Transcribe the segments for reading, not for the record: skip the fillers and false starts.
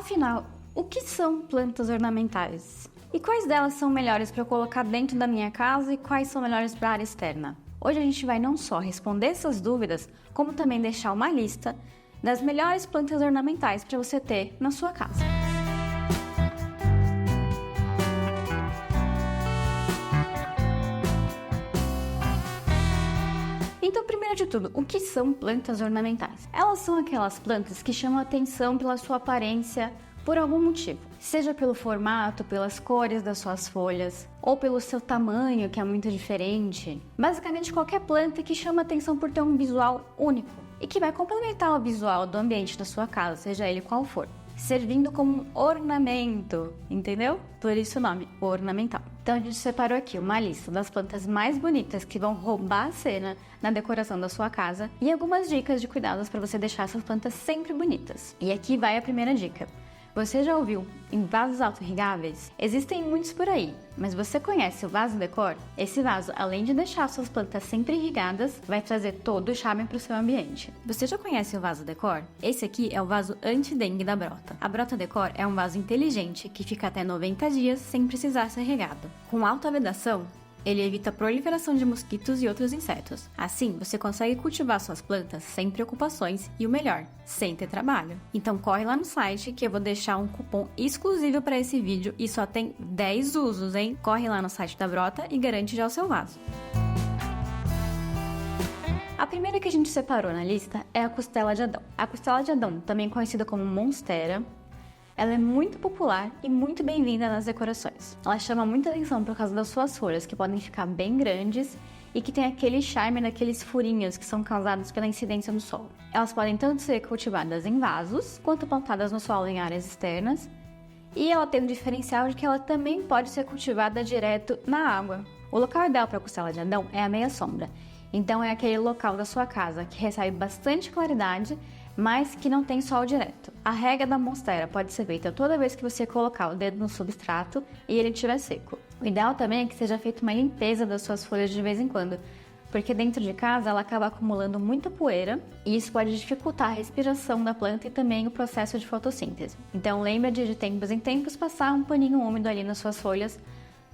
Afinal, o que são plantas ornamentais? E quais delas são melhores para eu colocar dentro da minha casa e quais são melhores para a área externa? Hoje a gente vai não só responder essas dúvidas, como também deixar uma lista das melhores plantas ornamentais para você ter na sua casa. Então, primeiro de tudo, o que são plantas ornamentais? Elas são aquelas plantas que chamam a atenção pela sua aparência por algum motivo, seja pelo formato, pelas cores das suas folhas, ou pelo seu tamanho, que é muito diferente. Basicamente, qualquer planta que chama a atenção por ter um visual único e que vai complementar o visual do ambiente da sua casa, seja ele qual for, servindo como um ornamento, entendeu? Por isso o nome, ornamental. Então a gente separou aqui uma lista das plantas mais bonitas que vão roubar a cena na decoração da sua casa e algumas dicas de cuidados para você deixar essas plantas sempre bonitas. E aqui vai a primeira dica. Você já ouviu em vasos autorregáveis? Existem muitos por aí, mas você conhece o vaso decor? Esse vaso, além de deixar suas plantas sempre irrigadas, vai trazer todo o charme para o seu ambiente. Você já conhece o vaso decor? Esse aqui é o vaso anti-dengue da Brota. A Brota Decor é um vaso inteligente que fica até 90 dias sem precisar ser regado. Com alta vedação, ele evita a proliferação de mosquitos e outros insetos. Assim, você consegue cultivar suas plantas sem preocupações e o melhor, sem ter trabalho. Então corre lá no site que eu vou deixar um cupom exclusivo para esse vídeo e só tem 10 usos, hein? Corre lá no site da Brota e garante já o seu vaso. A primeira que a gente separou na lista é a costela de Adão. A costela de Adão, também conhecida como monstera, ela é muito popular e muito bem-vinda nas decorações. Ela chama muita atenção por causa das suas folhas, que podem ficar bem grandes e que tem aquele charme daqueles furinhos que são causados pela incidência do sol. Elas podem tanto ser cultivadas em vasos, quanto plantadas no solo em áreas externas, e ela tem um diferencial de que ela também pode ser cultivada direto na água. O local ideal para a costela de Adão é a meia sombra, então é aquele local da sua casa que recebe bastante claridade, mas que não tem sol direto. A rega da monstera pode ser feita toda vez que você colocar o dedo no substrato e ele estiver seco. O ideal também é que seja feita uma limpeza das suas folhas de vez em quando, porque dentro de casa ela acaba acumulando muita poeira e isso pode dificultar a respiração da planta e também o processo de fotossíntese. Então lembra de tempos em tempos passar um paninho úmido ali nas suas folhas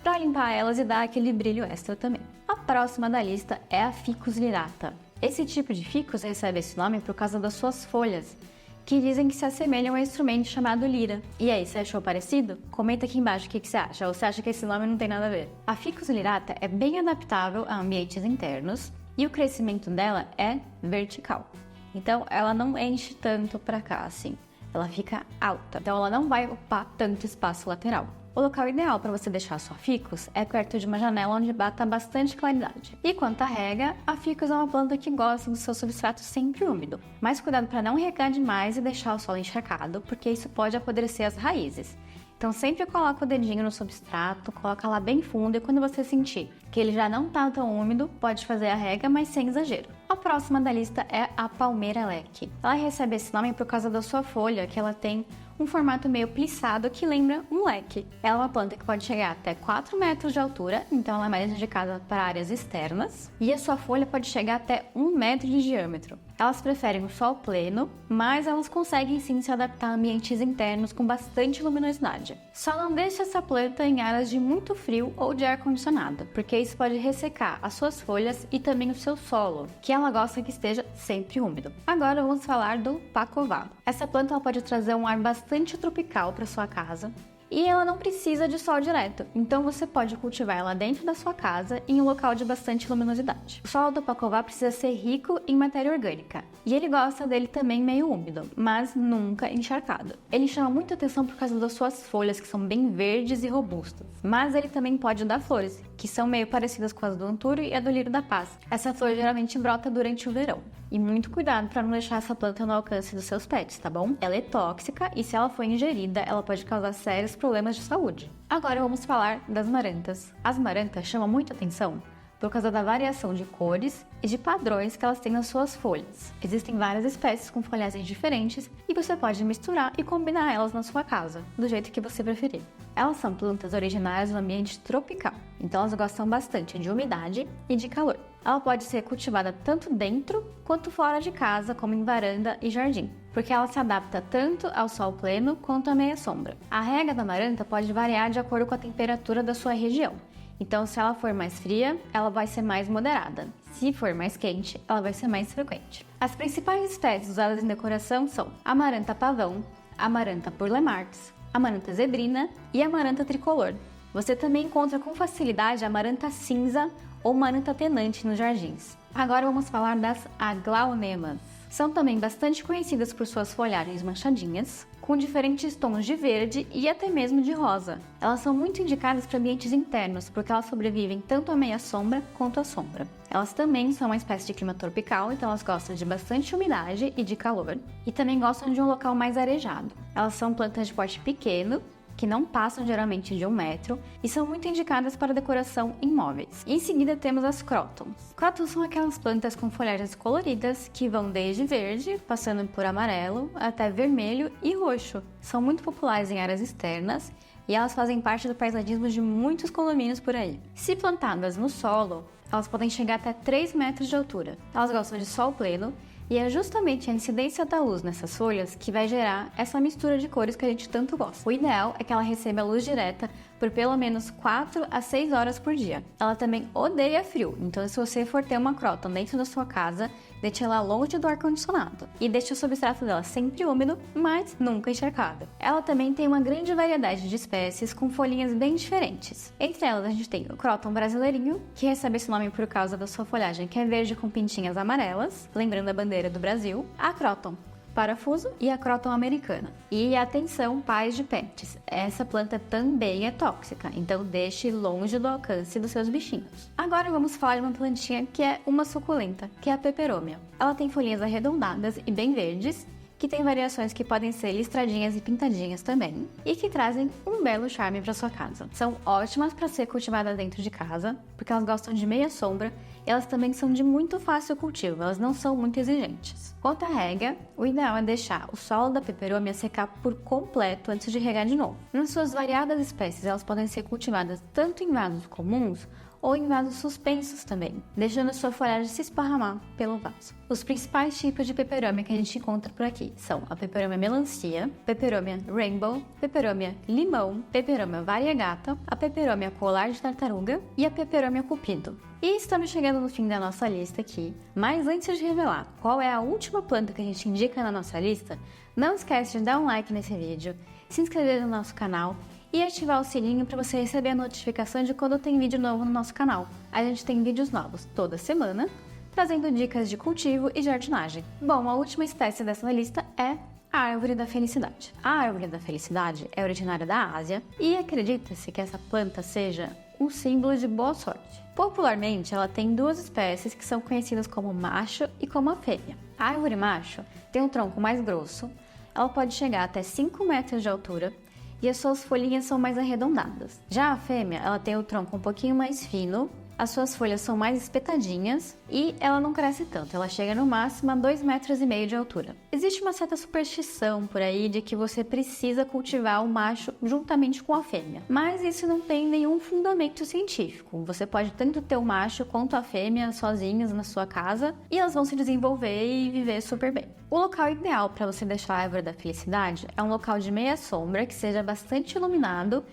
para limpar elas e dar aquele brilho extra também. A próxima da lista é a Ficus lirata. Esse tipo de ficus recebe esse nome por causa das suas folhas, que dizem que se assemelham a um instrumento chamado lira. E aí, você achou parecido? Comenta aqui embaixo o que você acha, ou você acha que esse nome não tem nada a ver. A Ficus lirata é bem adaptável a ambientes internos e o crescimento dela é vertical. Então ela não enche tanto pra cá assim, ela fica alta, então ela não vai ocupar tanto espaço lateral. O local ideal para você deixar a sua ficus é perto de uma janela onde bata bastante claridade. E quanto à rega, a ficus é uma planta que gosta do seu substrato sempre úmido. Mas cuidado para não regar demais e deixar o solo encharcado, porque isso pode apodrecer as raízes. Então sempre coloca o dedinho no substrato, coloca lá bem fundo e quando você sentir que ele já não está tão úmido, pode fazer a rega, mas sem exagero. A próxima da lista é a palmeira leque. Ela recebe esse nome por causa da sua folha, que ela tem um formato meio plissado que lembra um leque. Ela é uma planta que pode chegar até 4 metros de altura, então ela é mais indicada para áreas externas. E a sua folha pode chegar até 1 metro de diâmetro. Elas preferem o sol pleno, mas elas conseguem sim se adaptar a ambientes internos com bastante luminosidade. Só não deixe essa planta em áreas de muito frio ou de ar-condicionado, porque isso pode ressecar as suas folhas e também o seu solo, que ela gosta que esteja sempre úmido. Agora vamos falar do pacová. Essa planta ela pode trazer um ar bastante tropical para sua casa e ela não precisa de sol direto, então você pode cultivar ela dentro da sua casa em um local de bastante luminosidade. O solo do pacová precisa ser rico em matéria orgânica e ele gosta dele também meio úmido, mas nunca encharcado. Ele chama muita atenção por causa das suas folhas que são bem verdes e robustas, mas ele também pode dar flores, que são meio parecidas com as do antúrio e a do lírio da paz. Essa flor geralmente brota durante o verão. E muito cuidado para não deixar essa planta no alcance dos seus pets, tá bom? Ela é tóxica e se ela for ingerida, ela pode causar sérios problemas de saúde. Agora vamos falar das marantas. As marantas chamam muita atenção por causa da variação de cores e de padrões que elas têm nas suas folhas. Existem várias espécies com folhagens diferentes e você pode misturar e combinar elas na sua casa, do jeito que você preferir. Elas são plantas originárias do ambiente tropical, então elas gostam bastante de umidade e de calor. Ela pode ser cultivada tanto dentro quanto fora de casa, como em varanda e jardim, porque ela se adapta tanto ao sol pleno quanto à meia sombra. A rega da amaranta pode variar de acordo com a temperatura da sua região. Então, se ela for mais fria, ela vai ser mais moderada. Se for mais quente, ela vai ser mais frequente. As principais espécies usadas em decoração são amaranta pavão, amaranta burle marx, amaranta zebrina e amaranta tricolor. Você também encontra com facilidade a amaranta cinza ou amaranta tenante nos jardins. Agora vamos falar das aglaunemas. São também bastante conhecidas por suas folhagens manchadinhas, com diferentes tons de verde e até mesmo de rosa. Elas são muito indicadas para ambientes internos, porque elas sobrevivem tanto à meia sombra quanto à sombra. Elas também são uma espécie de clima tropical, então elas gostam de bastante umidade e de calor, e também gostam de um local mais arejado. Elas são plantas de porte pequeno, que não passam geralmente de 1 metro e são muito indicadas para decoração em móveis. Em seguida temos as crótons. Crótons são aquelas plantas com folhagens coloridas que vão desde verde, passando por amarelo, até vermelho e roxo. São muito populares em áreas externas e elas fazem parte do paisagismo de muitos condomínios por aí. Se plantadas no solo, elas podem chegar até 3 metros de altura. Elas gostam de sol pleno, e é justamente a incidência da luz nessas folhas que vai gerar essa mistura de cores que a gente tanto gosta. O ideal é que ela receba luz direta por pelo menos 4 a 6 horas por dia. Ela também odeia frio, então se você for ter uma cróton dentro da sua casa, deixe ela longe do ar-condicionado. E deixe o substrato dela sempre úmido, mas nunca encharcado. Ela também tem uma grande variedade de espécies com folhinhas bem diferentes. Entre elas a gente tem o cróton brasileirinho, que recebe esse nome por causa da sua folhagem que é verde com pintinhas amarelas, lembrando a bandeira do Brasil, a cróton parafuso e a cróton americana. E atenção, pais de pets, essa planta também é tóxica, então deixe longe do alcance dos seus bichinhos. Agora vamos falar de uma plantinha que é uma suculenta, que é a peperômia. Ela tem folhinhas arredondadas e bem verdes, que tem variações que podem ser listradinhas e pintadinhas também, e que trazem um belo charme para sua casa. São ótimas para ser cultivadas dentro de casa, porque elas gostam de meia sombra, e elas também são de muito fácil cultivo, elas não são muito exigentes. Quanto à rega, o ideal é deixar o solo da peperômia secar por completo antes de regar de novo. Nas suas variadas espécies, elas podem ser cultivadas tanto em vasos comuns ou em vasos suspensos também, deixando sua folhagem se esparramar pelo vaso. Os principais tipos de peperômia que a gente encontra por aqui são a peperômia melancia, peperômia rainbow, peperômia limão, peperômia variegata, a peperômia colar de tartaruga e a peperômia cupido. E estamos chegando no fim da nossa lista aqui, mas antes de revelar qual é a última planta que a gente indica na nossa lista, não esquece de dar um like nesse vídeo, se inscrever no nosso canal e ativar o sininho para você receber a notificação de quando tem vídeo novo no nosso canal. A gente tem vídeos novos toda semana, trazendo dicas de cultivo e jardinagem. Bom, a última espécie dessa lista é a árvore da felicidade. A árvore da felicidade é originária da Ásia e acredita-se que essa planta seja um símbolo de boa sorte. Popularmente, ela tem 2 espécies que são conhecidas como macho e como a fêmea. A árvore macho tem um tronco mais grosso, ela pode chegar até 5 metros de altura e as suas folhinhas são mais arredondadas. Já a fêmea, ela tem o tronco um pouquinho mais fino, as suas folhas são mais espetadinhas e ela não cresce tanto, ela chega no máximo a 2,5 metros de altura. Existe uma certa superstição por aí de que você precisa cultivar o macho juntamente com a fêmea, mas isso não tem nenhum fundamento científico. Você pode tanto ter o macho quanto a fêmea sozinhos na sua casa e elas vão se desenvolver e viver super bem. O local ideal para você deixar a árvore da felicidade é um local de meia sombra que seja bastante iluminado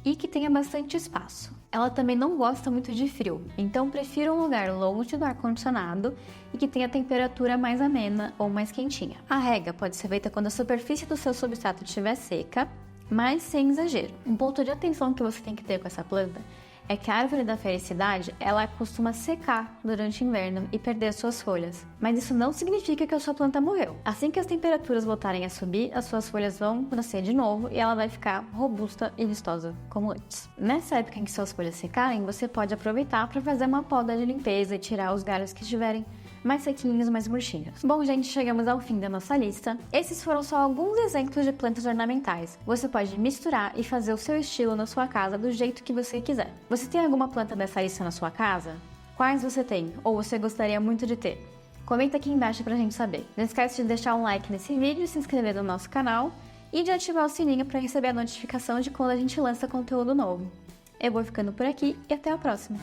e que tenha bastante espaço. Ela também não gosta muito de frio, então prefira um lugar longe do ar-condicionado e que tenha temperatura mais amena ou mais quentinha. A rega pode ser feita quando a superfície do seu substrato estiver seca, mas sem exagero. Um ponto de atenção que você tem que ter com essa planta é que a árvore da felicidade, ela costuma secar durante o inverno e perder suas folhas. Mas isso não significa que a sua planta morreu. Assim que as temperaturas voltarem a subir, as suas folhas vão nascer de novo e ela vai ficar robusta e vistosa como antes. Nessa época em que suas folhas secarem, você pode aproveitar para fazer uma poda de limpeza e tirar os galhos que estiverem mais sequinhos, mais murchinhos. Bom, gente, chegamos ao fim da nossa lista. Esses foram só alguns exemplos de plantas ornamentais. Você pode misturar e fazer o seu estilo na sua casa do jeito que você quiser. Você tem alguma planta dessa lista na sua casa? Quais você tem? Ou você gostaria muito de ter? Comenta aqui embaixo pra gente saber. Não esquece de deixar um like nesse vídeo, se inscrever no nosso canal e de ativar o sininho para receber a notificação de quando a gente lança conteúdo novo. Eu vou ficando por aqui e até a próxima!